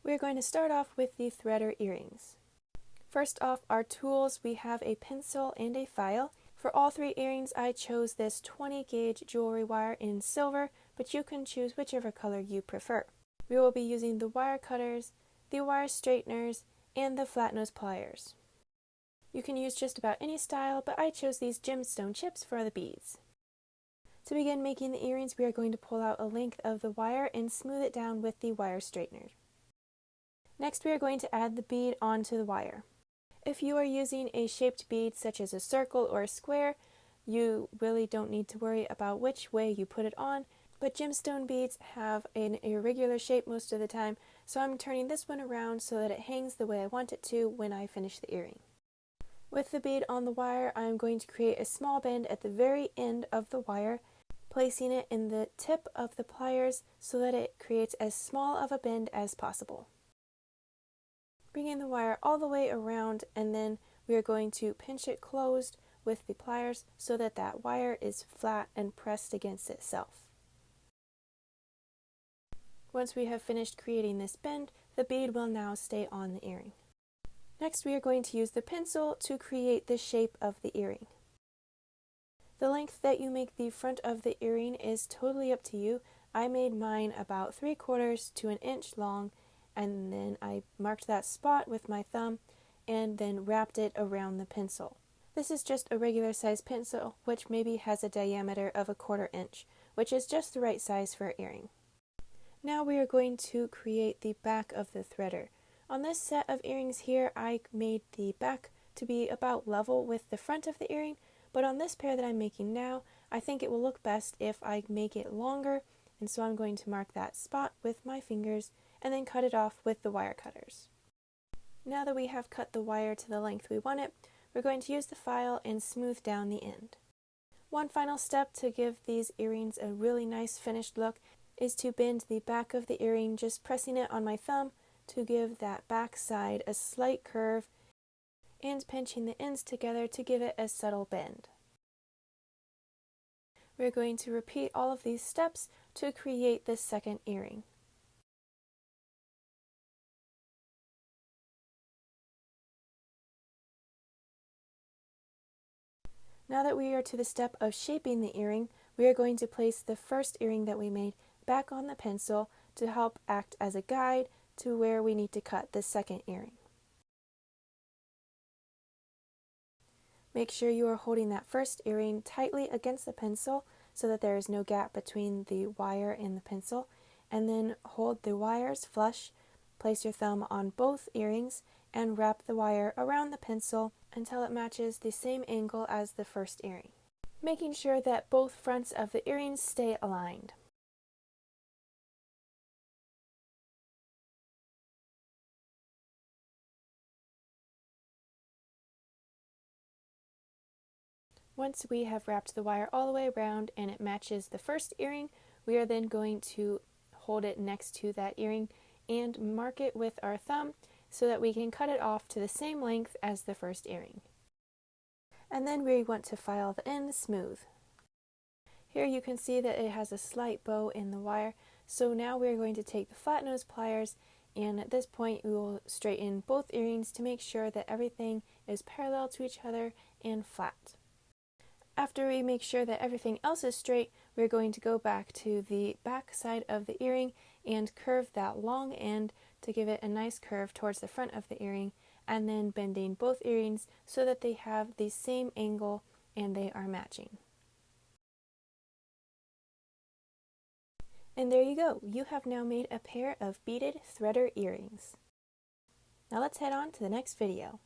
We're going to start off with the threader earrings. First off, our tools, we have a pencil and a file. For all three earrings, I chose this 20 gauge jewelry wire in silver, but you can choose whichever color you prefer. We will be using the wire cutters, the wire straighteners, and the flat nose pliers. You can use just about any style, but I chose these gemstone chips for the beads. To begin making the earrings, we are going to pull out a length of the wire and smooth it down with the wire straightener. Next, we are going to add the bead onto the wire. If you are using a shaped bead such as a circle or a square, you really don't need to worry about which way you put it on, but gemstone beads have an irregular shape most of the time, so I'm turning this one around so that it hangs the way I want it to when I finish the earring. With the bead on the wire, I'm going to create a small bend at the very end of the wire, placing it in the tip of the pliers so that it creates as small of a bend as possible. Bringing the wire all the way around, and then we are going to pinch it closed with the pliers so that that wire is flat and pressed against itself. Once we have finished creating this bend, the bead will now stay on the earring. Next, we are going to use the pencil to create the shape of the earring. The length that you make the front of the earring is totally up to you. I made mine about 3/4 to an inch long, and then I marked that spot with my thumb and then wrapped it around the pencil. This is just a regular size pencil, which maybe has a diameter of 1/4 inch, which is just the right size for an earring. Now we are going to create the back of the threader. On this set of earrings here, I made the back to be about level with the front of the earring, but on this pair that I'm making now, I think it will look best if I make it longer, and so I'm going to mark that spot with my fingers and then cut it off with the wire cutters. Now that we have cut the wire to the length we want it, we're going to use the file and smooth down the end. One final step to give these earrings a really nice finished look is to bend the back of the earring, just pressing it on my thumb to give that back side a slight curve and pinching the ends together to give it a subtle bend. We're going to repeat all of these steps to create this second earring. Now that we are to the step of shaping the earring, we are going to place the first earring that we made back on the pencil to help act as a guide to where we need to cut the second earring. Make sure you are holding that first earring tightly against the pencil so that there is no gap between the wire and the pencil, and then hold the wires flush, place your thumb on both earrings, and wrap the wire around the pencil until it matches the same angle as the first earring, making sure that both fronts of the earrings stay aligned. Once we have wrapped the wire all the way around and it matches the first earring, we are then going to hold it next to that earring and mark it with our thumb so that we can cut it off to the same length as the first earring. And then we want to file the end smooth. Here you can see that it has a slight bow in the wire, so now we're going to take the flat nose pliers, and at this point we will straighten both earrings to make sure that everything is parallel to each other and flat. After we make sure that everything else is straight, we're going to go back to the back side of the earring and curve that long end to give it a nice curve towards the front of the earring, and then bending both earrings so that they have the same angle and they are matching. And there you go, you have now made a pair of beaded threader earrings. Now let's head on to the next video.